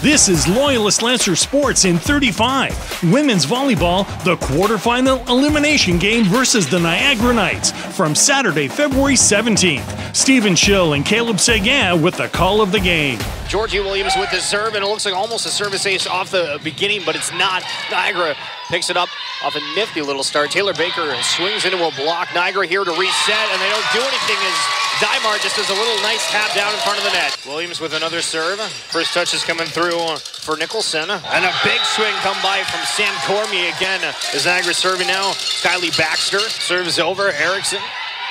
This is Loyalist Lancers Sports in 35. Women's volleyball, the quarterfinal elimination game versus the Niagara Knights from Saturday, February 17th. Stephen Schill and Caleb Seguin with the call of the game. Georgie Williams with the serve, and it looks like almost a service ace off the beginning, but it's not. Niagara picks it up off a nifty little start. Taylor Baker swings into a block. Niagara here to reset, and they don't do anything as Dymar just does a little nice tap down in front of the net. Williams with another serve. First touch is coming through for Nicholson. And a big swing come by from Sam Cormier again. As Niagara serving now. Kylie Baxter serves over. Erickson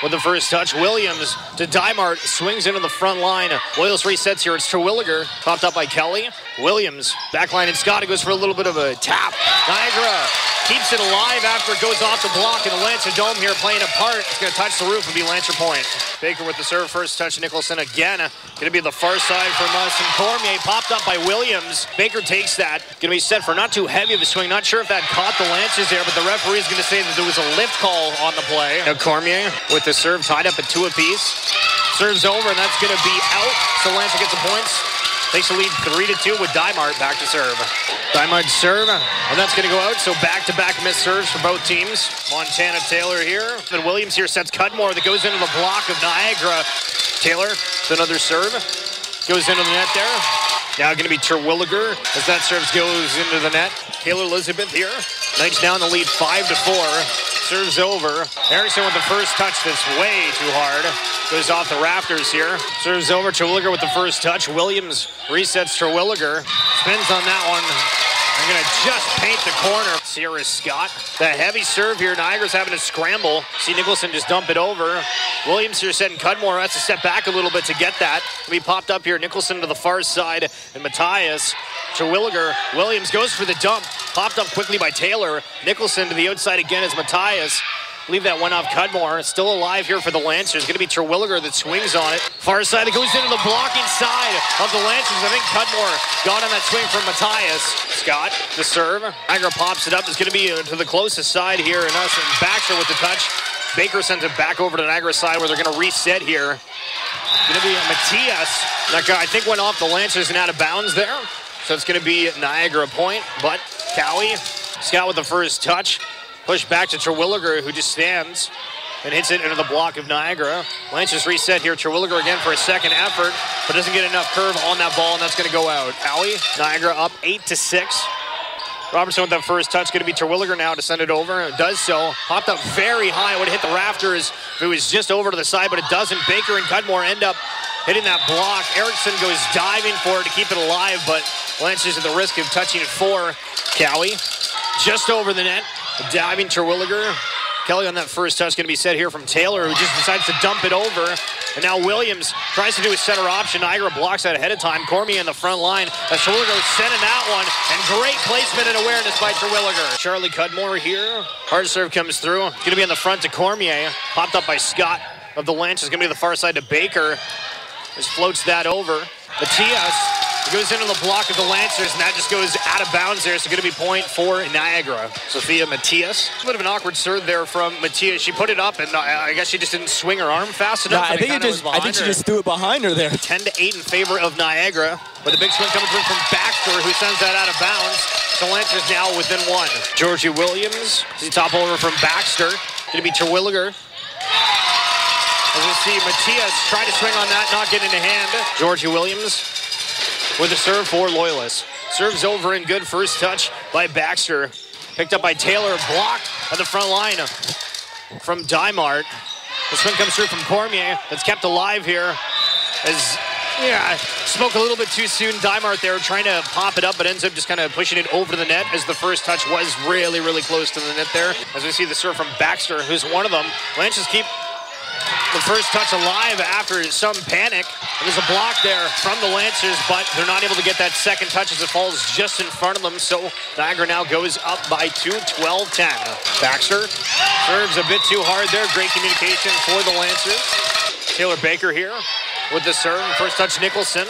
with the first touch. Williams to Dymar, swings into the front line. Loyalist resets here. It's Terwilliger, popped up by Kelly. Williams, backline, and Scott goes for a little bit of a tap. Niagara keeps it alive after it goes off the block, and the Lancer Dome here playing a part. It's going to touch the roof and be Lancer point. Baker with the serve, first touch. Nicholson again. Going to be the far side from us, and Cormier popped up by Williams. Baker takes that. Going to be set for not too heavy of a swing. Not sure if that caught the Lancers there, but the referee is going to say that there was a lift call on the play. Now Cormier with the serve tied up at 2 apiece. Serves over, and that's going to be out. So Lancer gets the points. Takes the lead 3-2 with Dymar back to serve. Dymar's serve, and that's going to go out. So back-to-back missed serves for both teams. Montana Taylor here. And Williams here sets Cudmore that goes into the block of Niagara. Taylor with another serve. Goes into the net there. Now going to be Terwilliger as that serve goes into the net. Taylor Elizabeth here. Knights down the lead 5-4. Serves over. Erickson with the first touch that's way too hard. Goes off the rafters here. Serves over. Terwilliger with the first touch. Williams resets Terwilliger. Spins on that one. They're going to just paint the corner. Sierra Scott. The heavy serve here. Niagara's having to scramble. See Nicholson just dump it over. Williams here setting Cudmore. Has to step back a little bit to get that. We popped up here. Nicholson to the far side. And Matthias. Terwilliger. Williams goes for the dump. Popped up quickly by Taylor. Nicholson to the outside again as Matthias. I believe that went off Cudmore. Still alive here for the Lancers. Going to be Terwilliger that swings on it. Far side that goes into the blocking side of the Lancers. I think Cudmore got on that swing from Matthias. Scott, the serve. Niagara pops it up. It's going to be to the closest side here. And us and Baxter with the touch. Baker sends it back over to the Niagara side where they're going to reset here. Going to be Matthias. That guy I think went off the Lancers and out of bounds there. So it's going to be Niagara point. But Cowie, Scott with the first touch. Push back to Terwilliger, who just stands and hits it into the block of Niagara. Lancers reset here. Terwilliger again for a second effort, but doesn't get enough curve on that ball, and that's going to go out. Cowie, Niagara up 8-6. Robertson with that first touch. Going to be Terwilliger now to send it over. It does so. Popped up very high. Would have hit the rafters if it was just over to the side, but it doesn't. Baker and Cudmore end up hitting that block. Erickson goes diving for it to keep it alive, but Lancers at the risk of touching it for Cowie. Just over the net. Diving Terwilliger. Kelly on that first touch going to be set here from Taylor, who just decides to dump it over. And now Williams tries to do his center option. Niagara blocks that ahead of time. Cormier in the front line. As Terwilliger sending that one. And great placement and awareness by Terwilliger. Charlie Cudmore here. Hard serve comes through. Going to be on the front to Cormier. Popped up by Scott of the Lancers. Going to be the far side to Baker. Just floats that over. Matthias goes into the block of the Lancers, and that just goes out of bounds there. So going to be point for Niagara. Sophia Matthias. A bit of an awkward serve there from Matthias. She put it up, and I guess she just didn't swing her arm fast enough. I think she just threw it behind her there. 10-8 in favor of Niagara. But the big swing coming through from Baxter, who sends that out of bounds. So Lancers now within 1. Georgie Williams. See top over from Baxter. Going to be Terwilliger. As we see Matthias try to swing on that, not getting a hand. Georgie Williams with a serve for Loyalists. Serves over and good. First touch by Baxter. Picked up by Taylor. Block at the front line from Dymar. The swing comes through from Cormier. That's kept alive here. As, spoke a little bit too soon. Dymar there trying to pop it up, but ends up just kind of pushing it over the net as the first touch was really, really close to the net there. As we see the serve from Baxter, who's one of them. Lancers keep the first touch alive after some panic. There's a block there from the Lancers, but they're not able to get that second touch as it falls just in front of them. So Niagara now goes up by 2, 12-10. Baxter serves a bit too hard there. Great communication for the Lancers. Taylor Baker here with the serve. First touch Nicholson.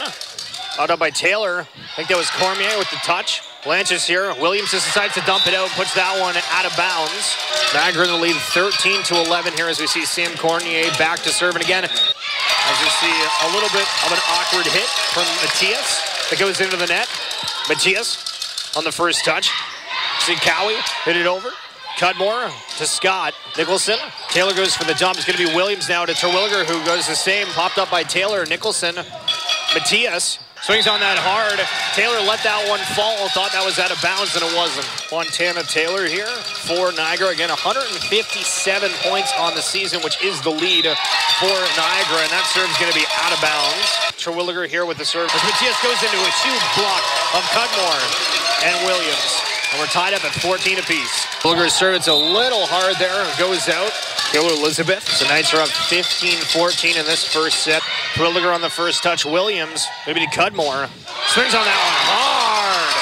Out up by Taylor. I think that was Cormier with the touch. Lancers here. Williams just decides to dump it out and puts that one out of bounds. Niagara in the lead 13-11 here as we see Sam Cormier back to serve. And again, as we see a little bit of an awkward hit from Matthias that goes into the net. Matthias on the first touch. See Cowie hit it over. Cudmore to Scott. Nicholson. Taylor goes for the dump. It's going to be Williams now to Terwilliger, who goes the same. Popped up by Taylor. Nicholson. Matthias swings on that hard. Taylor let that one fall. Thought that was out of bounds, and it wasn't. Montana Taylor here for Niagara. Again, 157 points on the season, which is the lead for Niagara, and that serve's going to be out of bounds. Terwilliger here with the serve. As Matthias goes into a huge block of Cudmore and Williams. And we're tied up at 14 apiece. Terwilliger's serve, it's a little hard there. It goes out. Taylor Elizabeth. The Knights are up 15-14 in this first set. Terwilliger on the first touch. Williams, maybe to Cudmore. Swings on that one hard.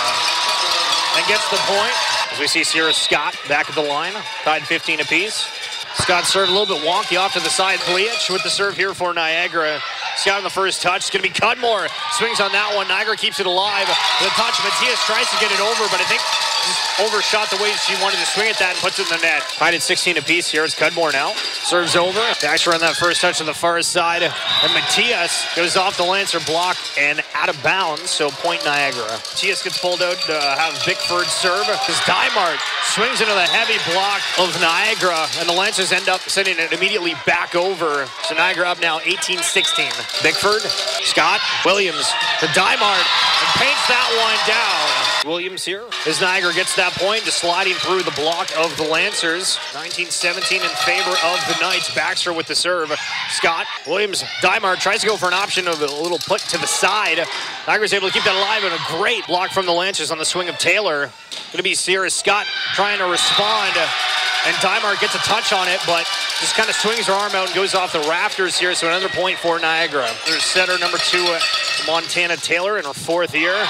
And gets the point. As we see Sierra Scott back at the line. Tied 15 apiece. Scott served a little bit wonky off to the side. Pliech with the serve here for Niagara. Scott on the first touch. It's going to be Cudmore. Swings on that one. Niagara keeps it alive. The touch. Matthias tries to get it over, but I think just overshot the way she wanted to swing at that and puts it in the net. Tied at 16 apiece here. It's Cudmore now. Serves over. Baxter on that first touch on the far side. And Matthias goes off the Lancer block and out of bounds. So point Niagara. Matthias gets pulled out to have Bickford serve. As Dymart swings into the heavy block of Niagara. And the Lancers end up sending it immediately back over. So Niagara up now 18-16. Bickford, Scott, Williams to Dymart, and paints that one down. Williams here as Niagara gets that point, just sliding through the block of the Lancers. 19-17 in favor of the Knights. Baxter with the serve. Scott, Williams, Dymart tries to go for an option of a little put to the side. Niagara's able to keep that alive, and a great block from the Lancers on the swing of Taylor. Going to be Sierra Scott trying to respond. And Dymart gets a touch on it, but just kind of swings her arm out and goes off the rafters here, so another point for Niagara. There's setter number 2, Montana Taylor, in her 4th year.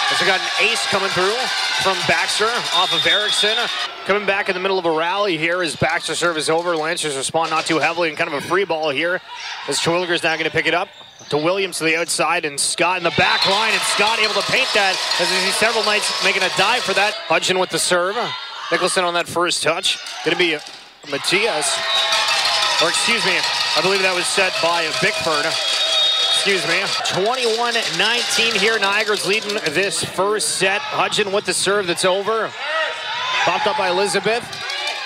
So we got an ace coming through from Baxter off of Erickson. Coming back in the middle of a rally here as Baxter serve is over. Lancers respond not too heavily and kind of a free ball here as Terwilliger's now going to pick it up. To Williams to the outside, and Scott in the back line, and Scott able to paint that as we see several Knights making a dive for that. Hudson with the serve. Nicholson on that first touch. Going to be Matthias. Or excuse me, I believe that was set by Bickford. Excuse me. 21-19 here. Niagara's leading this first set. Hudson with the serve that's over. Popped up by Elizabeth.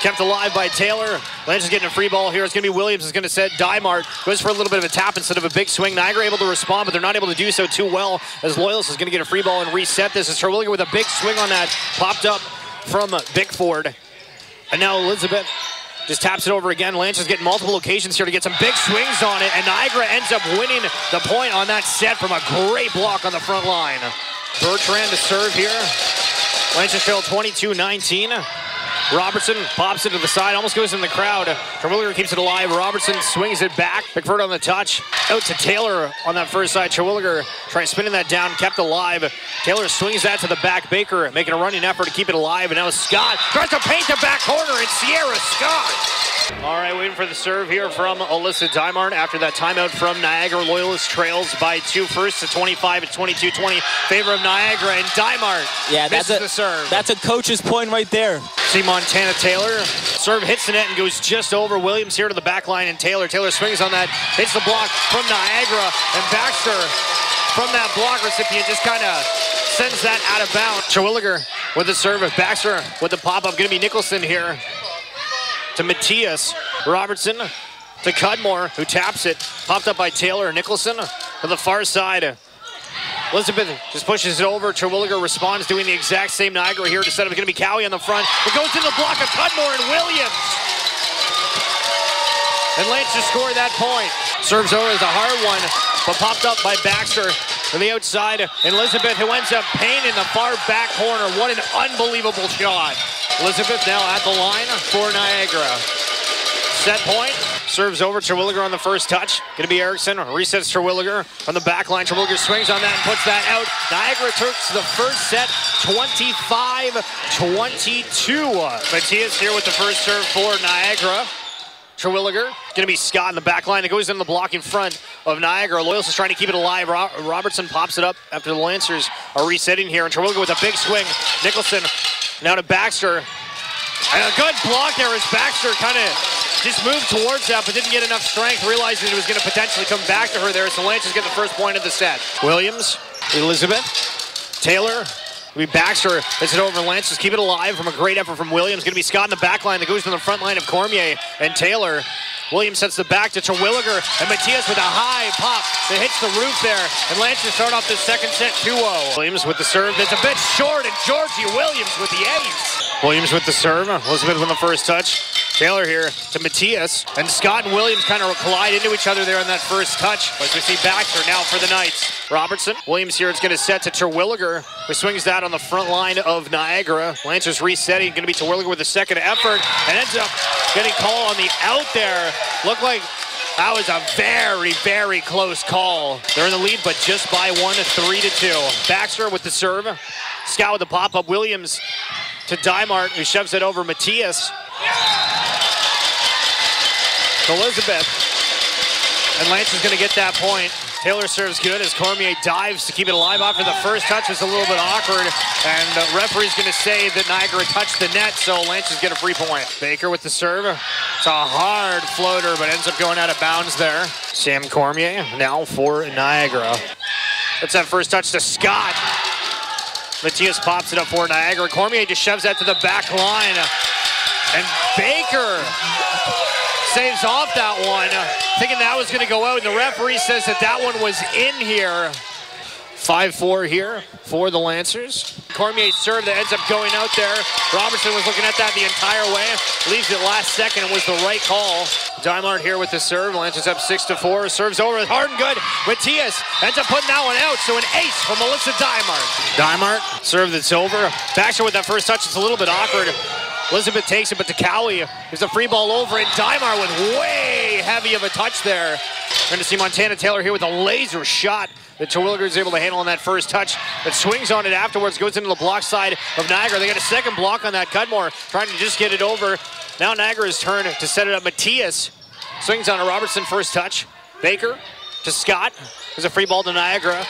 Kept alive by Taylor. Lancers getting a free ball here. It's going to be Williams. It's going to set Dymart. Goes for a little bit of a tap instead of a big swing. Niagara able to respond, but they're not able to do so too well as Loyalist is going to get a free ball and reset this. As Terwilliger with a big swing on that. Popped up from Bickford. And now Elizabeth just taps it over again. Lancers getting multiple occasions here to get some big swings on it. And Niagara ends up winning the point on that set from a great block on the front line. Bertrand to serve here. Lancers trail 22-19. Robertson pops it to the side, almost goes in the crowd. Terwilliger keeps it alive. Robertson swings it back. Bickford on the touch. Out to Taylor on that first side. Terwilliger tries spinning that down, kept alive. Taylor swings that to the back. Baker making a running effort to keep it alive. And now Scott tries to paint the back corner. It's Sierra Scott. All right, waiting for the serve here from Alyssa Dymart after that timeout from Niagara. Loyalist trails by 2 first to 25 at 22-20. Favor of Niagara, and Dymart misses the serve. That's a coach's point right there. See Montana Taylor. Serve hits the net and goes just over. Williams here to the back line, and Taylor. Taylor swings on that, hits the block from Niagara, and Baxter from that block recipient just kind of sends that out of bounds. Terwilliger with the serve. Baxter with the pop-up. Going to be Nicholson here to Matthias. Robertson to Cudmore, who taps it. Popped up by Taylor. Nicholson to the far side. Elizabeth just pushes it over. Terwilliger responds, doing the exact same. Niagara here to set up. It's going to be Cowie on the front. It goes into the block of Cudmore and Williams. And Lancers score that point. Serves over as a hard one, but popped up by Baxter to the outside. And Elizabeth, who ends up painting the far back corner. What an unbelievable shot. Elizabeth now at the line for Niagara. Set point. Serves over. Terwilliger on the first touch. Going to be Erickson. Resets Terwilliger on the back line. Terwilliger swings on that and puts that out. Niagara takes the first set 25-22. Matthias here with the first serve for Niagara. Terwilliger. Going to be Scott in the back line. It goes in the block in front of Niagara. Loyalist is trying to keep it alive. Robertson pops it up after the Lancers are resetting here. And Terwilliger with a big swing. Nicholson now to Baxter. And a good block there as Baxter kind of just moved towards that, but didn't get enough strength, realizing it was going to potentially come back to her there. So Lancers get the first point of the set. Williams, Elizabeth, Taylor, It'll be Baxter. It's it over Lancers. Keep it alive from a great effort from Williams. Going to be Scott in the back line that goes to the front line of Cormier and Taylor. Williams sets the back to Terwilliger, and Matthias with a high pop that hits the roof there. And Lancers start off the second set 2-0. Williams with the serve. It's a bit short, and Georgie Williams with the ace. Williams with the serve. Elizabeth on the first touch. Taylor here to Matthias, and Scott and Williams kind of collide into each other there on that first touch. As we see Baxter now for the Knights. Robertson. Williams here is going to set to Terwilliger, who swings that on the front line of Niagara. Lancers resetting. Going to be Terwilliger with a second effort, and ends up getting called on the out there. Looked like that was a very, very close call. They're in the lead, but just by one, 3-2. Baxter with the serve. Scott with the pop-up. Williams to Dymart, who shoves it over Matthias. Elizabeth. And Lance is going to get that point. Taylor serves good as Cormier dives to keep it alive after the first touch was a little bit awkward. And the referee's going to say that Niagara touched the net, so Lancers get a free point. Baker with the serve. It's a hard floater, but ends up going out of bounds there. Sam Cormier now for Niagara. That's that first touch to Scott. Matthias pops it up for Niagara. Cormier just shoves that to the back line. And Baker saves off that one, thinking that was going to go out, and the referee says that that one was in here. 5-4 here for the Lancers. Cormier's serve that ends up going out there. Robertson was looking at that the entire way. Leaves it last second and was the right call. Dymart here with the serve. Lancers up 6-4. Serves over hard and good. Matthias ends up putting that one out, so an ace from Melissa Dymart. Dymart, serve that's over. Baxter with that first touch. It's a little bit awkward. Elizabeth takes it, but to Cowie. There's a free ball over, and Dymar with way heavy of a touch there. Going to see Montana Taylor here with a laser shot that Terwilliger is able to handle on that first touch. That swings on it afterwards, goes into the block side of Niagara. They got a second block on that. Cudmore trying to just get it over. Now Niagara's turn to set it up. Matthias swings on a Robertson first touch. Baker to Scott. There's a free ball to Niagara.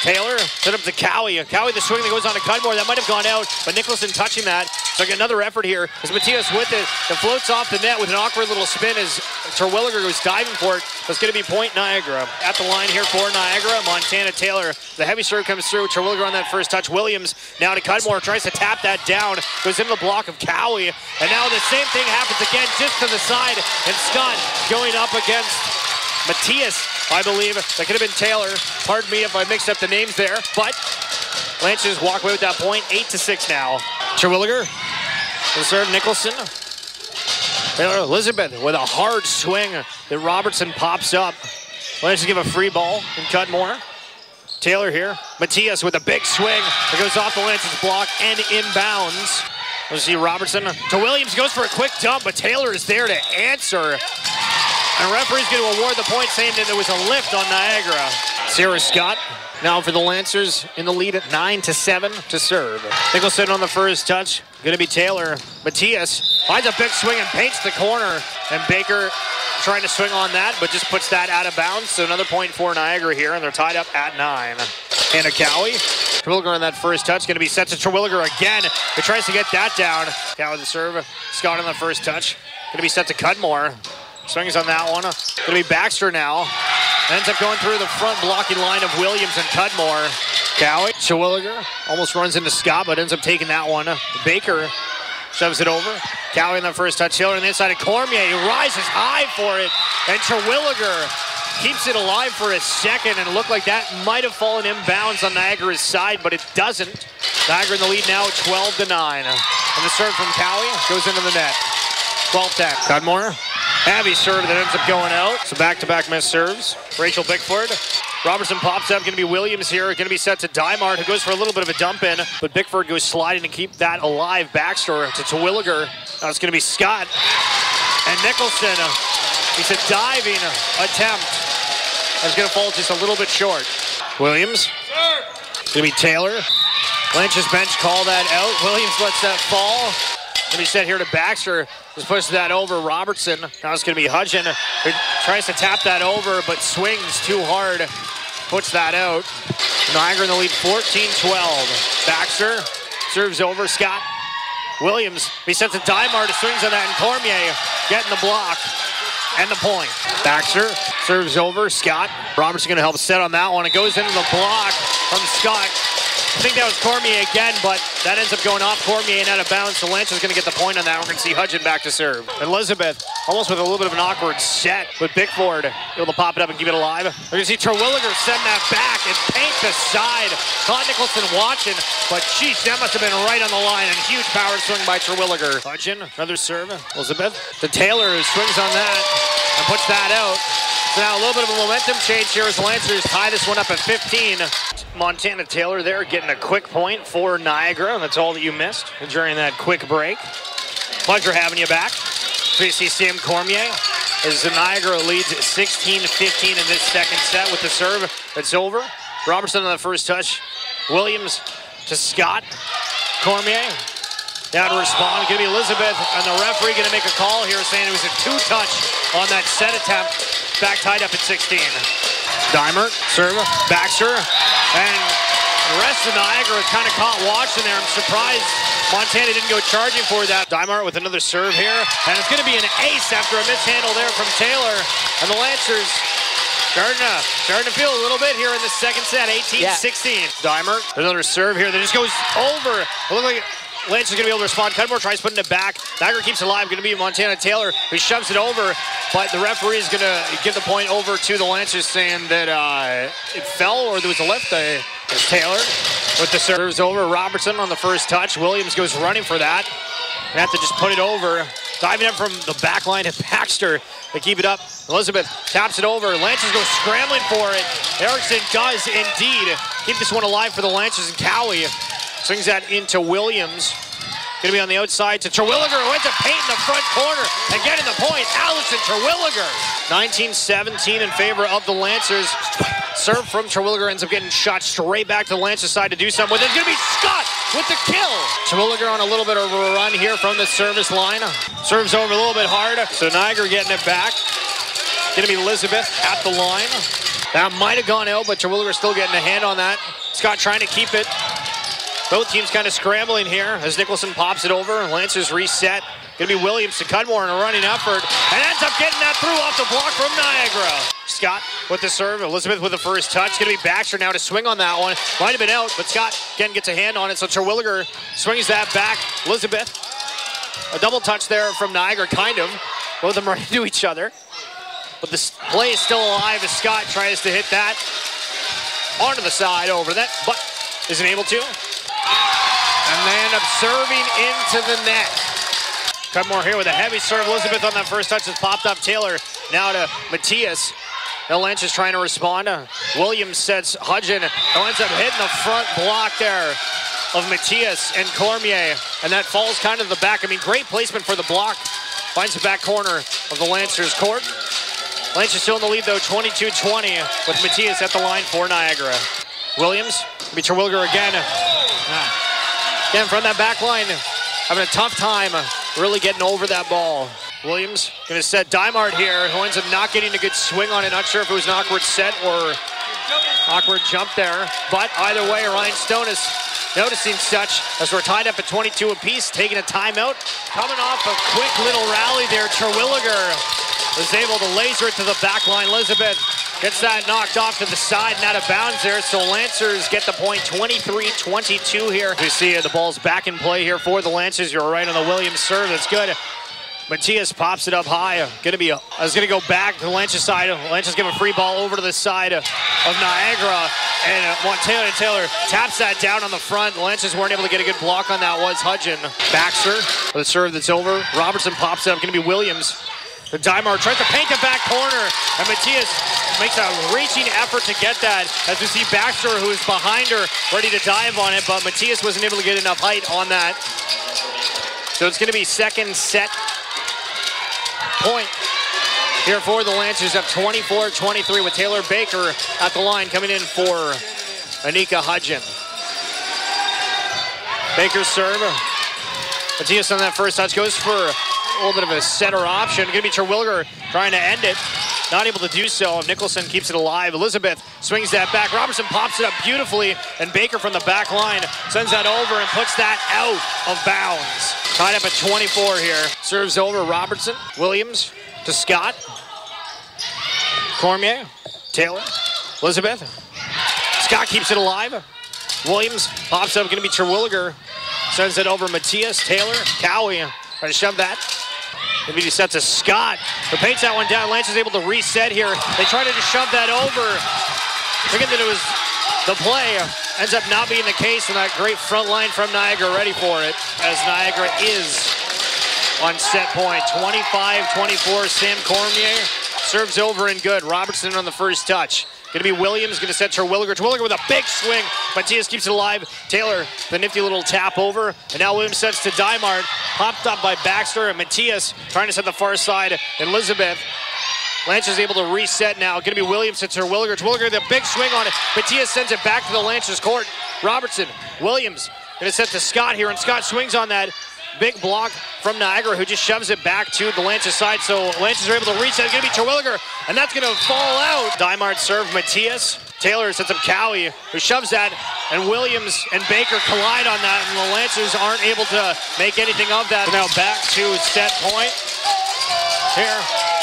Taylor set up to Cowie. Cowie the swing that goes on to Cudmore. That might have gone out, but Nicholson touching that. So another effort here as Matthias with it. It floats off the net with an awkward little spin as Terwilliger goes diving for it. It's going to be point Niagara. At the line here for Niagara, Montana Taylor. The heavy serve comes through. Terwilliger on that first touch. Williams now to Cudmore. Tries to tap that down. Goes into the block of Cowie. And now the same thing happens again just to the side. And Scott going up against Matthias, I believe. That could have been Taylor. Pardon me if I mixed up the names there. But Lancers walk away with that point. 8-6 now. Terwilliger. The serve, Nicholson. Taylor Elizabeth with a hard swing that Robertson pops up. Lancers give a free ball and Cudmore. Taylor here. Matthias with a big swing. It goes off the Lancers block and inbounds. We'll see Robertson to Williams. Goes for a quick dump, but Taylor is there to answer. And referee's going to award the point, saying that there was a lift on Niagara. Sarah Scott now for the Lancers in the lead at 9-7 to serve. Nicholson on the first touch. Going to be Taylor. Matthias finds a big swing and paints the corner. And Baker trying to swing on that, but just puts that out of bounds. So another point for Niagara here, and they're tied up at 9. Hannah Cowie. Terwilliger on that first touch. Going to be set to Terwilliger again. He tries to get that down. Cowie the serve. Scott on the first touch. Going to be set to Cudmore. Swings on that one. Going to be Baxter now. Ends up going through the front blocking line of Williams and Cudmore. Cowie, Terwilliger almost runs into Scott, but ends up taking that one. Baker shoves it over. Cowie on the first touch. Taylor on the inside of Cormier. He rises high for it. And Terwilliger keeps it alive for a second, and it looked like that might have fallen inbounds on Niagara's side, but it doesn't. Niagara in the lead now, 12-9. And the serve from Cowie goes into the net. 12-10. Cudmore. Heavy serve that ends up going out. So back-to-back missed serves. Rachel Bickford. Robertson pops up. Going to be Williams here. Going to be set to Dymart, who goes for a little bit of a dump in. But Bickford goes sliding to keep that alive. Baxter to Terwilliger. Now it's going to be Scott. And Nicholson. It's a diving attempt. It's going to fall just a little bit short. Williams. It's going to be Taylor. Lynch's bench call that out. Williams lets that fall. Going to be set here to Baxter. Just pushes that over Robertson. Now it's going to be Hudgen, who tries to tap that over, but swings too hard. Puts that out. Niagara in the lead, 14-12. Baxter serves over Scott. Williams, he sets a Dymar to swings on that, and Cormier getting the block and the point. Baxter serves over Scott. Robertson going to help set on that one. It goes into the block from Scott. I think that was Cormier again, but that ends up going off Cormier and out of bounds. So Lancers going to get the point on that. We're going to see Hudgen back to serve. Elizabeth, almost with a little bit of an awkward set, with Bickford able to pop it up and keep it alive. We're going to see Terwilliger send that back and paint the side. Caught Nicholson watching, but geez, that must have been right on the line. And huge power swing by Terwilliger. Hudgen, another serve. Elizabeth to Taylor, who swings on that and puts that out. So now a little bit of a momentum change here as the Lancers tie this one up at 15. Montana Taylor there getting a quick point for Niagara. That's all that you missed during that quick break. Pleasure having you back. So you see Sam Cormier as Niagara leads 16-15 in this second set with the serve. It's over. Robertson on the first touch. Williams to Scott. Cormier down to respond. Going to be Elizabeth, and the referee going to make a call here saying it was a two-touch on that set attempt. Back tied up at 16. Dimer, serve, Baxter, and the rest of Niagara is kind of caught watching there. I'm surprised Montana didn't go charging for that. Dimer with another serve here, and it's going to be an ace after a mishandle there from Taylor. And the Lancers starting to feel a little bit here in the second set, 18-16. Dimer, another serve here that just goes over. It looks like Lancers going to be able to respond. Cudmore tries putting it back. Niagara keeps it alive. Going to be Montana Taylor, who shoves it over. But the referee is going to give the point over to the Lancers, saying that it fell or there was a lift. It's Taylor with the serves over. Robertson on the first touch. Williams goes running for that. They have to just put it over. Diving up from the back line to Baxter to keep it up. Elizabeth taps it over. Lancers go scrambling for it. Erickson does indeed keep this one alive for the Lancers, and Cowie swings that into Williams. Going to be on the outside to Terwilliger, who ends up painting the front corner and getting the point. Allison Terwilliger. 19-17 in favor of the Lancers. Serve from Terwilliger ends up getting shot straight back to the Lancers side to do something with it. It's going to be Scott with the kill. Terwilliger on a little bit of a run here from the service line. Serves over a little bit hard, so Niagara getting it back. Going to be Elizabeth at the line. That might have gone out, but Terwilliger still getting a hand on that. Scott trying to keep it. Both teams kind of scrambling here as Nicholson pops it over. Lancers reset. Going to be Williams to Cudmore in a running effort. And ends up getting that through off the block from Niagara. Scott with the serve. Elizabeth with the first touch. Going to be Baxter now to swing on that one. Might have been out, but Scott again gets a hand on it. So Terwilliger swings that back. Elizabeth. A double touch there from Niagara, kind of. Both of them running into each other. But the play is still alive as Scott tries to hit that onto the side over that, but isn't able to. And they end up serving into the net. Cudmore here with a heavy serve. Elizabeth on that first touch has popped up. Taylor now to Matthias. Now Lynch is trying to respond. Williams sets Hudgen. Ends up hitting the front block there of Matthias and Cormier. And that falls kind of the back. I mean, great placement for the block. Finds the back corner of the Lancers court. Lancers still in the lead though, 22-20 with Matthias at the line for Niagara. Williams, Terwilliger again. Again, from that back line, having a tough time really getting over that ball. Williams going to set Dimart here, who ends up not getting a good swing on it. Not sure if it was an awkward set or awkward jump there. But either way, Ryan Stone is noticing such as we're tied up at 22 apiece, taking a timeout. Coming off a quick little rally there, Terwilliger was able to laser it to the back line. Elizabeth gets that knocked off to the side and out of bounds there, so Lancers get the point, 23-22 here. You see the ball's back in play here for the Lancers. You're right on the Williams serve, that's good. Matthias pops it up high. Gonna go back to the Lancers side. Lancers give a free ball over to the side of Niagara, and Montana Taylor taps that down on the front. The Lancers weren't able to get a good block on that. Was Hudgen. Baxter with a serve that's over. Robertson pops it up. Gonna be Williams. The Dimar tries to paint the back corner, and Matthias makes a reaching effort to get that, as we see Baxter, who is behind her, ready to dive on it, but Matthias wasn't able to get enough height on that. So it's going to be second set point here for the Lancers, up 24-23 with Taylor Baker at the line, coming in for Anika Hudgen. Baker's serve. Matthias on that first touch goes for a little bit of a setter option. Going to be Terwilliger trying to end it. Not able to do so. Nicholson keeps it alive. Elizabeth swings that back. Robertson pops it up beautifully. And Baker from the back line sends that over and puts that out of bounds. Tied up at 24 here. Serves over Robertson. Williams to Scott. Cormier. Taylor. Elizabeth. Scott keeps it alive. Williams pops up, going to be Terwilliger. Sends it over Matthias, Taylor, Cowie. Trying to shove that. Maybe he sets to Scott, who paints that one down. Lance is able to reset here. They try to just shove that over. Thinking that it was the play. Ends up not being the case, and that great front line from Niagara ready for it, as Niagara is on set point. 25-24, Sam Cormier serves over and good. Robertson on the first touch. Going to be Williams, going to set Terwilliger. Terwilliger with a big swing. Matthias keeps it alive. Taylor, the nifty little tap over. And now Williams sets to Dymart. Popped up by Baxter, and Matthias trying to set the far side. Elizabeth. Lancers able to reset now. Going to be Williams to Terwilliger. Terwilliger, the big swing on it. Matthias sends it back to the Lancers court. Robertson, Williams, going to set to Scott here, and Scott swings on that. Big block from Niagara, who just shoves it back to the Lancers side. So Lancers are able to reset. It's going to be Terwilliger, and that's going to fall out. Dymart serve Matthias. Taylor sets up Cowie, who shoves that, and Williams and Baker collide on that, and the Lancers aren't able to make anything of that. Now back to set point here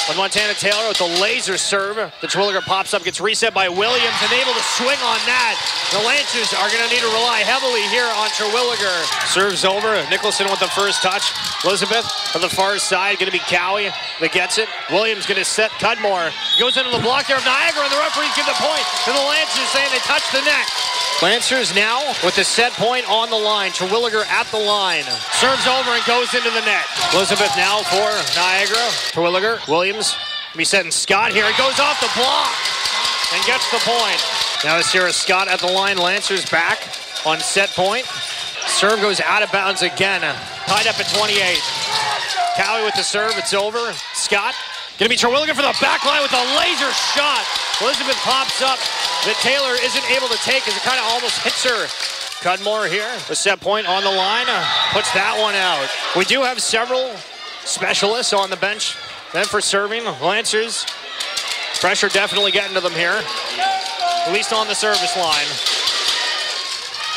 with Montana Taylor with the laser serve. The Terwilliger pops up, gets reset by Williams, and able to swing on that. The Lancers are going to need to rely heavily here on Terwilliger. Serves over. Nicholson with the first touch. Elizabeth on the far side. Going to be Cowie that gets it. Williams going to set Cudmore. Goes into the block there of Niagara, and the referees give the point to the Lancers, saying they touched the net. Lancers now with the set point on the line. Terwilliger at the line. Serves over and goes into the net. Elizabeth now for Niagara. Terwilliger. Williams be setting Scott here. He goes off the block and gets the point. Now it's here Scott at the line. Lancers back on set point. Serve goes out of bounds again. Tied up at 28. Cowie with the serve. It's over. Scott. Going to be Terwilliger for the back line with a laser shot. Elizabeth pops up that Taylor isn't able to take as it kind of almost hits her. Cudmore here. The set point on the line. Puts that one out. We do have several specialists on the bench. Then for serving, Lancers. Pressure definitely getting to them here. At least on the service line.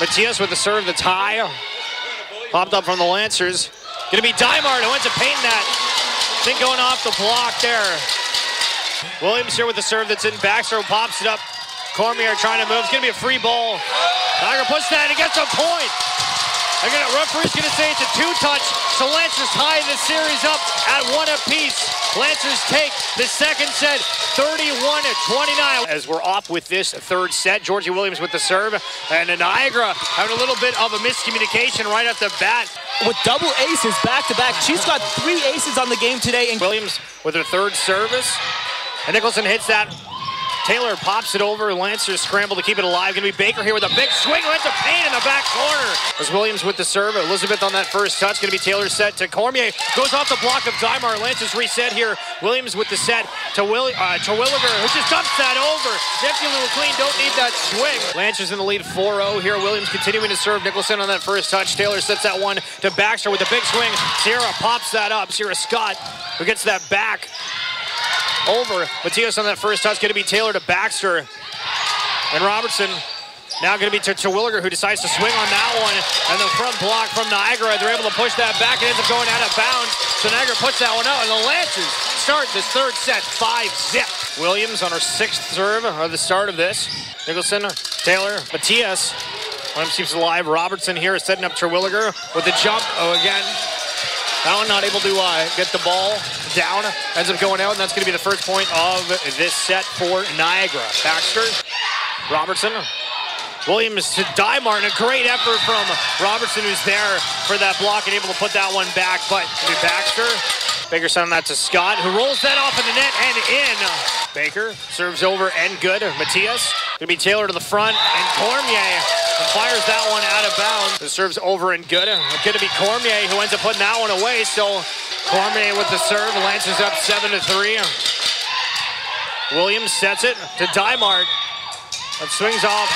Matthias with the serve that's high. Popped up from the Lancers. Going to be Dymart who ends up painting that. Thing going off the block there. Williams here with the serve that's in. Baxter pops it up. Cormier trying to move. It's going to be a free ball. Niagara puts that and gets a point. Again, the referee's going to say it's a two-touch. So Lancers tie the series up at 1 apiece. Lancers take the second set 31-29. As we're off with this third set, Georgie Williams with the serve. And Niagara having a little bit of a miscommunication right off the bat. With double aces back-to-back. She's got 3 aces on the game today. And Williams with her third service. And Nicholson hits that. Taylor pops it over. Lancers scramble to keep it alive. Going to be Baker here with a big swing. Ends up pain in the back corner. As Williams with the serve. Elizabeth on that first touch. Going to be Taylor set to Cormier. Goes off the block of Dymart. Lancers reset here. Williams with the set to Terwilliger, who just dumps that over. Nifty little clean. Don't need that swing. Lancers in the lead 4-0 here. Williams continuing to serve Nicholson on that first touch. Taylor sets that one to Baxter with a big swing. Sierra pops that up. Sierra Scott, who gets that back over. Matthias on that first touch. Going to be Taylor to Baxter. And Robertson now going to be to Terwilliger, who decides to swing on that one. And the front block from Niagara. They're able to push that back. It ends up going out of bounds. So Niagara puts that one out. And the Lancers start this third set 5-zip. Williams on her 6th serve at the start of this. Nicholson, Taylor, Matthias. Williams keeps it alive. Robertson here is setting up Terwilliger with the jump. Oh, again. That one not able to get the ball down. Ends up going out, and that's going to be the first point of this set for Niagara. Baxter, Robertson, Williams to Dymart, and a great effort from Robertson, who's there for that block and able to put that one back. But to be Baxter, Baker sending that to Scott, who rolls that off in the net and in. Baker serves over and good. Matthias, going to be Taylor to the front, and Cormier fires that one out of bounds. The serve's over and good. It's going to be Cormier who ends up putting that one away. Still Cormier with the serve. Lancers up 7-3. Williams sets it to Dymart. That swings off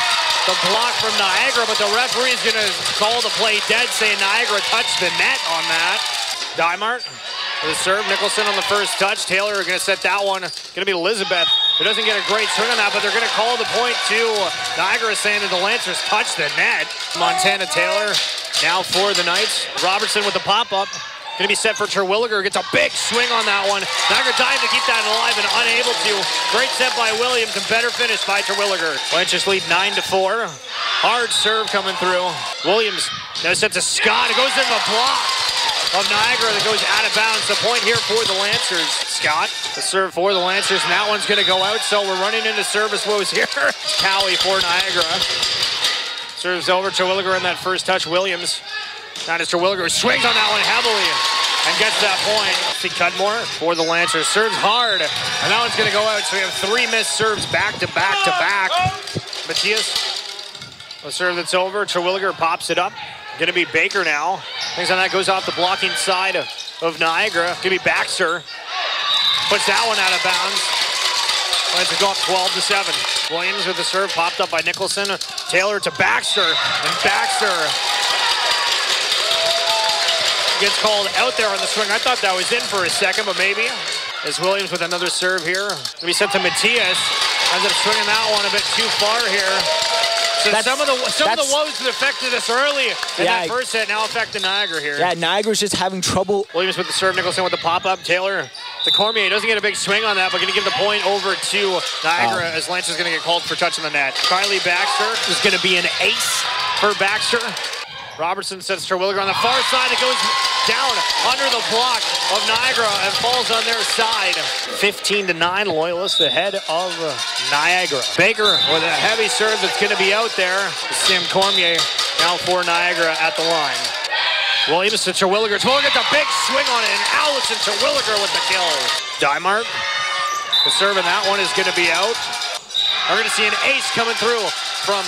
the block from Niagara, but the referee is going to call the play dead, saying Niagara touched the net on that. Dymart with the serve. Nicholson on the first touch. Taylor going to set that one. Going to be Elizabeth, who doesn't get a great swing on that, but they're going to call the point to Niagara, saying that the Lancers touched the net. Montana Taylor now for the Knights. Robertson with the pop-up. Going to be set for Terwilliger. Gets a big swing on that one. Niagara dying to keep that alive and unable to. Great set by Williams and better finish by Terwilliger. Lancers lead 9-4. Hard serve coming through. Williams now sets to Scott. It goes into the block of Niagara that goes out of bounds. The point here for the Lancers. Scott, the serve for the Lancers, and that one's going to go out, so we're running into service woes here. Cowie for Niagara. Serves over Terwilliger in that first touch. Williams. Now it's Terwilliger who swings on that one heavily and gets that point. See Cudmore for the Lancers. Serves hard, and that one's going to go out, so we have 3 missed serves back to back to back. Matthias, a serve that's over. Terwilliger pops it up. Going to be Baker now. Things on that goes off the blocking side of Niagara. Going to be Baxter. Puts that one out of bounds. Lancers go up 12-7. Williams with the serve popped up by Nicholson. Taylor to Baxter, and Baxter gets called out there on the swing. I thought that was in for a second, but maybe. As Williams with another serve here. Going to be sent to Matthias. Ends up swinging that one a bit too far here. So some of the woes that affected us early in that first set now affected Niagara here. Yeah, Niagara's just having trouble. Williams with the serve, Nicholson with the pop-up. Taylor to Cormier. Doesn't get a big swing on that, but going to give the point over to Niagara as Lance is going to get called for touching the net. Kylie Baxter is going to be an ace for Baxter. Robertson sets Terwilliger on the far side. It goes down under the block of Niagara and falls on their side. 15-9, Loyalist ahead of Niagara. Baker with a heavy serve that's going to be out there. Sam Cormier now for Niagara at the line. Williams to Terwilliger. Terwilliger gets a big swing on it, and Allison Terwilliger with the kill. Dymart, the serve in that one is going to be out. We're going to see an ace coming through from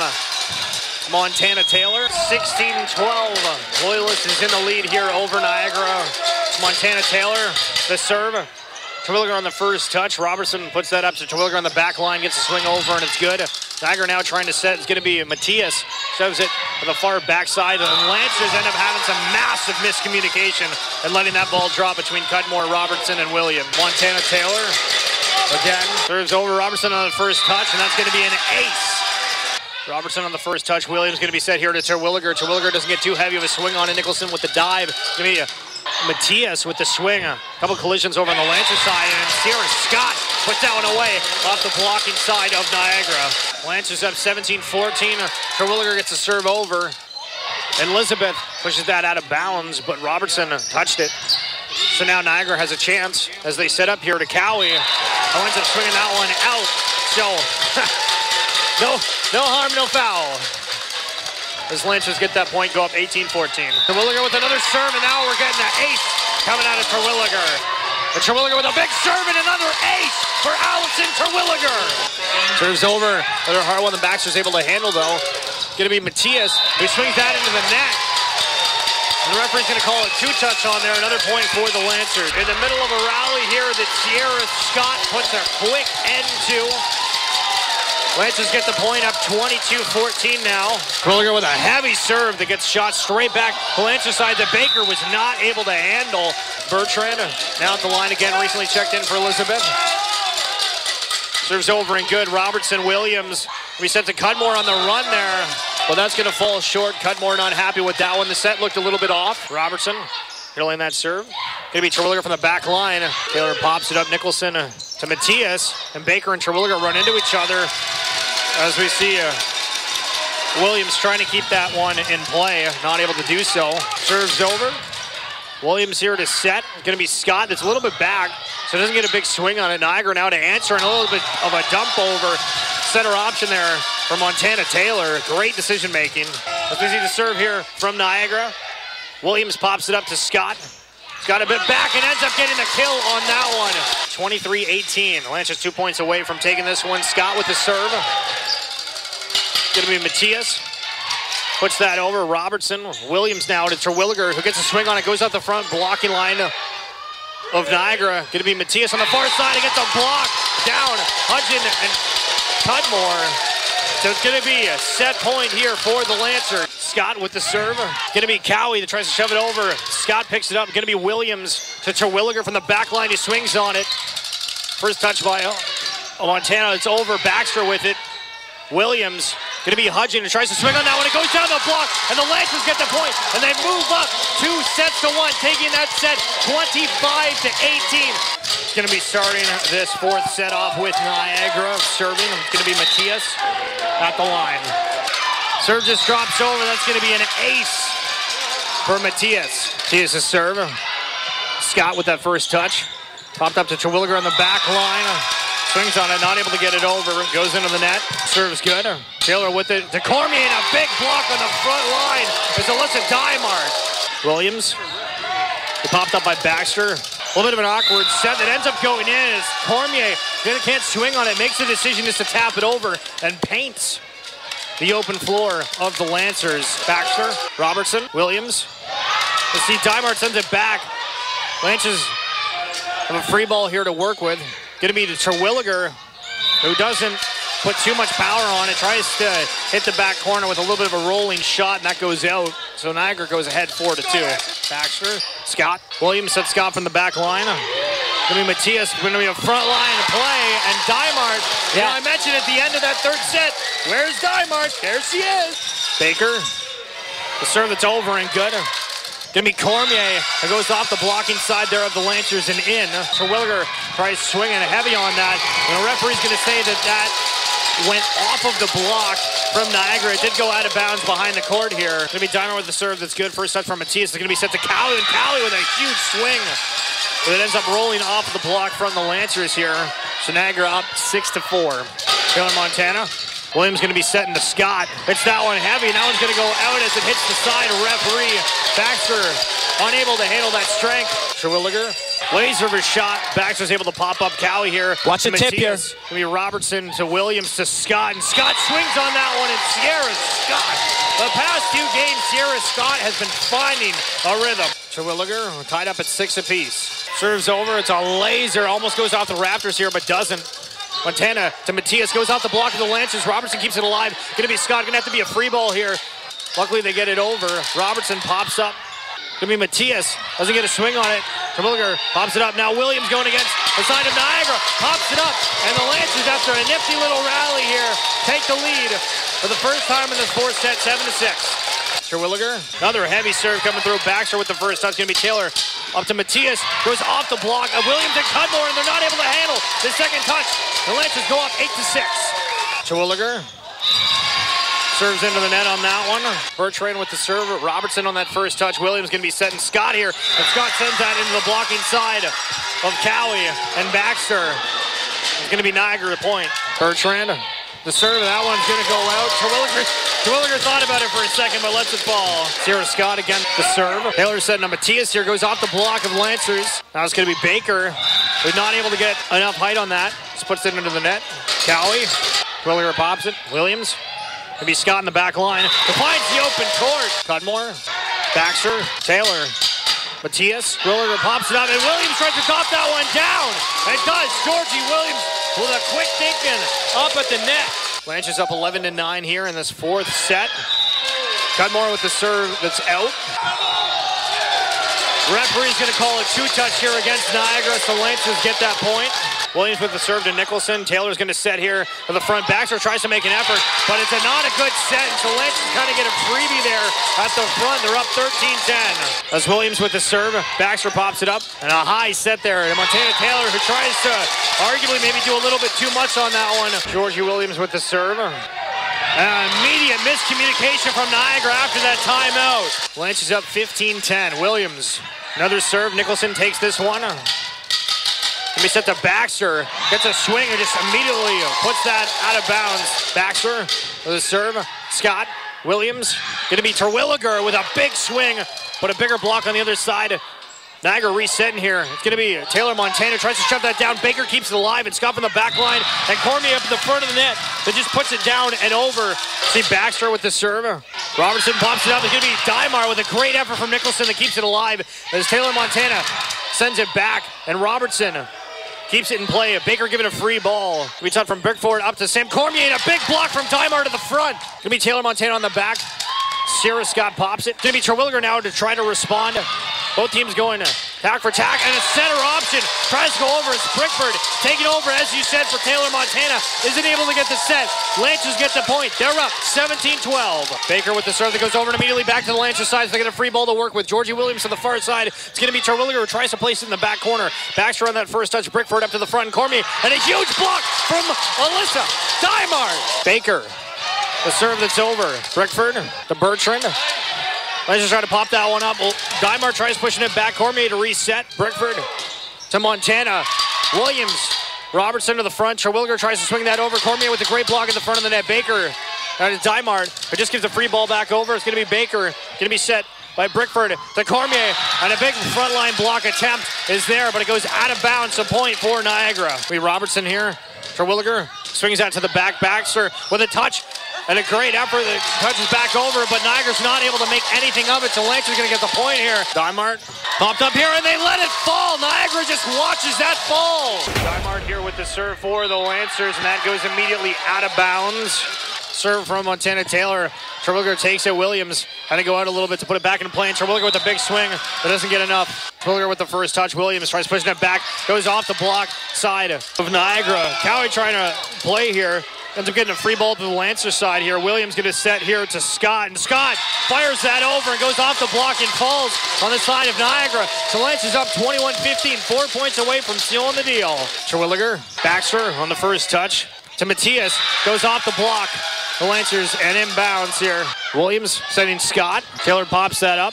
Montana Taylor. 16-12. Loyalist is in the lead here over Niagara. Montana Taylor, the serve. Terwilliger on the first touch. Robertson puts that up to Terwilliger on the back line, gets a swing over, and it's good. Niagara now trying to set. It's going to be Matthias. Shoves it to the far backside, and Lancers end up having some massive miscommunication and letting that ball drop between Cudmore, Robertson, and Williams. Montana Taylor again serves over Robertson on the first touch, and that's going to be an ace. Robertson on the first touch. Williams going to be set here to Terwilliger. Terwilliger doesn't get too heavy of a swing on it. Nicholson with the dive. It's going to be Matthias with the swing. A couple collisions over on the Lancer side, and Sarah Scott puts that one away off the blocking side of Niagara. Lancers up 17-14. Terwilliger gets a serve over, and Elizabeth pushes that out of bounds, but Robertson touched it. So now Niagara has a chance as they set up here to Cowie, who ends up swinging that one out. So no harm, no foul. As Lancers get that point, go up 18-14. Terwilliger with another serve, and now we're getting an ace coming out of Terwilliger. And Terwilliger with a big serve and another ace for Allison Terwilliger. Serves over. Another hard one the Baxter's able to handle, though. Going to be Matthias, who swings that into the net. And the referee's going to call a 2-touch on there. Another point for the Lancers. In the middle of a rally here that Sierra Scott puts a quick end to. Lancers get the point up 22-14 now. Terwilliger with a heavy serve that gets shot straight back. The Lancers side that Baker was not able to handle. Bertrand now at the line again, recently checked in for Elizabeth. Serves over and good. Robertson, Williams. We sent to Cudmore on the run there. Well, that's going to fall short. Cudmore not happy with that one. The set looked a little bit off. Robertson handling that serve. Going to be Terwilliger from the back line. Taylor pops it up. Nicholson to Matthias. And Baker and Terwilliger run into each other. As we see Williams trying to keep that one in play. Not able to do so. Serves over. Williams here to set. Going to be Scott. That's a little bit back, so doesn't get a big swing on it. Niagara now to answer, and a little bit of a dump over. Center option there for Montana Taylor. Great decision making. As we see the serve here from Niagara. Williams pops it up to Scott. Got a bit back and ends up getting the kill on that one. 23-18. Lancers 2 points away from taking this one. Scott with the serve. Going to be Matthias. Puts that over. Robertson. Williams now to Terwilliger, who gets a swing on it. Goes out the front blocking line of Niagara. Going to be Matthias on the far side. He gets a block down. Hudgen and Cudmore. So it's going to be a set point here for the Lancers. Scott with the serve. Going to be Cowie that tries to shove it over. Scott picks it up. Going to be Williams to Terwilliger from the back line. He swings on it. First touch by Montana. It's over. Baxter with it. Williams Gonna be Hudgen who tries to swing on that one. It goes down the block, and the Lancers get the point, and they move up 2 sets to 1, taking that set 25-18. It's gonna be starting this fourth set off with Niagara serving. It's gonna be Matthias at the line. Serve just drops over. That's gonna be an ace for Matthias. Matthias' serve. Scott with that first touch. Popped up to Terwilliger on the back line. Swings on it, not able to get it over. Goes into the net. Serves good. Taylor with it to Cormier, and a big block on the front line. It's Alyssa Dymart. Williams. It popped up by Baxter. A little bit of an awkward set that ends up going in as Cormier can't swing on it. Makes the decision just to tap it over and paints the open floor of the Lancers. Baxter, Robertson, Williams. Let's see, Dymart sends it back. Lancers have a free ball here to work with. Gonna be to Terwilliger, who doesn't put too much power on it. Tries to hit the back corner with a little bit of a rolling shot, and that goes out. So Niagara goes ahead 4-2. Baxter, Scott. Williams sets Scott from the back line. Gonna be Matthias, gonna be a front line to play, and Dymart. Yeah, I mentioned at the end of that third set, where's Dymart? There she is. Baker, the serve that's over and good. Gonna be Cormier that goes off the blocking side there of the Lancers and in. Terwilliger tries swinging heavy on that. And the referee's gonna say that that went off of the block from Niagara. It did go out of bounds behind the court here. Gonna be Dymart with the serve that's good. First touch from Matthias. It's gonna be set to Cowie, and Cowie with a huge swing. But it ends up rolling off of the block from the Lancers here. So Niagara up 6-4. Taylor Montana. Williams going to be setting to Scott. It's that one heavy. That one's going to go out as it hits the side. Referee Baxter unable to handle that strength. Terwilliger, laser of a shot. Baxter's able to pop up Cowie here. Watch the tip here. It's going to be Robertson to Williams to Scott. And Scott swings on that one. And Sierra Scott. The past 2 games, Sierra Scott has been finding a rhythm. Terwilliger tied up at 6 apiece. Serves over. It's a laser. Almost goes off the Raptors here, but doesn't. Montana to Matthias, goes off the block of the Lancers. Robertson keeps it alive. Gonna be Scott, gonna have to be a free ball here. Luckily they get it over. Robertson pops up. Gonna be Matthias, doesn't get a swing on it. Terwilliger pops it up. Now Williams going against the side of Niagara, pops it up. And the Lancers, after a nifty little rally here, take the lead for the first time in this fourth set, 7-6. Terwilliger, another heavy serve coming through. Baxter with the first touch. Gonna be Taylor up to Matthias, goes off the block of Williams and Cudmore, and they're not able to handle the second touch. The Lancers go up 8-6. Terwilliger serves into the net on that one. Bertrand with the serve. Robertson on that first touch. Williams gonna be setting Scott here, and Scott sends that into the blocking side of Cowie and Baxter. It's gonna be Niagara point. Bertrand. The serve, that one's going to go out. Terwilliger thought about it for a second, but lets it fall. Sierra Scott again, the serve. Taylor setting up Matthias here, goes off the block of Lancers. Now it's going to be Baker. We're not able to get enough height on that. Just puts it into the net. Cowie. Terwilliger pops it. Williams. Going to be Scott in the back line. Finds the open court. Cudmore. Baxter. Taylor. Matthias. Terwilliger pops it up, and Williams tries to top that one down. And it does. Georgie Williams with a quick thinking up at the net. Lancers up 11-9 here in this fourth set. Cudmore with the serve that's out. Referee's going to call a 2-touch here against Niagara, so Lancers get that point. Williams with the serve to Nicholson. Taylor's going to set here for the front. Baxter tries to make an effort, but it's not a good set, and so Lancers kind of get a freebie there at the front. They're up 13-10. As Williams with the serve, Baxter pops it up, and a high set there. And Montana Taylor, who tries to arguably maybe do a little bit too much on that one. Georgie Williams with the serve. Immediate miscommunication from Niagara after that timeout. Lancers up 15-10. Williams, another serve. Nicholson takes this one. Let me set to Baxter. Gets a swing and just immediately puts that out of bounds. Baxter with a serve. Scott, Williams. Gonna be Terwilliger with a big swing, but a bigger block on the other side. Niagara resetting here. It's going to be Taylor Montana. Tries to shove that down. Baker keeps it alive. And Scott from the back line. And Cormier up in the front of the net. That just puts it down and over. See Baxter with the serve. Robertson pops it up. It's going to be Dymart with a great effort from Nicholson that keeps it alive. As Taylor Montana sends it back. And Robertson keeps it in play. Baker giving a free ball. We talk from Bickford up to Sam Cormier. And a big block from Dymart to the front. Going to be Taylor Montana on the back. Sierra Scott pops it. Going to be Terwilliger now to try to respond. Both teams going tack for tack, and a center option tries to go over. It's Brickford taking over, as you said, for Taylor Montana. Isn't able to get the set. Lancers get the point. They're up 17-12. Baker with the serve that goes over and immediately back to the Lancers side. So they get a free ball to work with. Georgie Williams to the far side. It's going to be Terwilliger who tries to place it in the back corner. Baxter on that first touch. Brickford up to the front. And Cormier, and a huge block from Alyssa Dymar. Baker, the serve that's over. Brickford to Bertrand. Lancers try to pop that one up. Dymar tries pushing it back. Cormier to reset. Brickford to Montana. Williams. Robertson to the front. Terwilliger tries to swing that over. Cormier with a great block at the front of the net. Baker to Dymar. It just gives the free ball back over. It's going to be Baker. Going to be set by Brickford to Cormier. And a big frontline block attempt is there, but it goes out of bounds. A point for Niagara. Robertson here. Terwilliger swings that to the back. Baxter with a touch. And a great effort that touches back over, but Niagara's not able to make anything of it, so Lancers going to get the point here. Dymart popped up here, and they let it fall. Niagara just watches that fall. Dymart here with the serve for the Lancers, and that goes immediately out of bounds. Serve from Montana Taylor. Terwilliger takes it. Williams had to go out a little bit to put it back into play, and Terwilliger with a big swing, but doesn't get enough. Terwilliger with the first touch. Williams tries pushing it back, goes off the block side of Niagara. Cowie trying to play here. Ends up getting a free ball to the Lancer side here. Williams going to set here to Scott, and Scott fires that over and goes off the block and falls on the side of Niagara. So Lancers up 21-15, 4 points away from sealing the deal. Terwilliger, Baxter on the first touch to Matthias, goes off the block. The Lancers and inbounds here. Williams setting Scott. Taylor pops that up.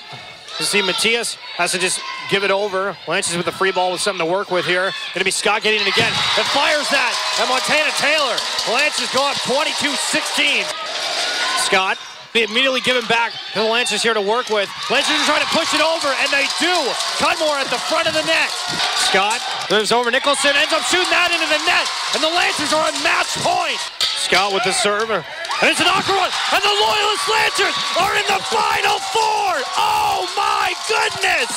You see Matthias has to just give it over. Lancers with the free ball with something to work with here. Going to be Scott getting it again. And fires that at Montana Taylor. Lancers go up 22-16. Scott immediately given back to the Lancers here to work with. Lancers are trying to push it over, and they do. Cudmore at the front of the net. Scott moves over. Nicholson ends up shooting that into the net, and the Lancers are on match point. Scott with the serve. And it's an awkward one, and the Loyalist Lancers are in the Final Four! Oh my goodness!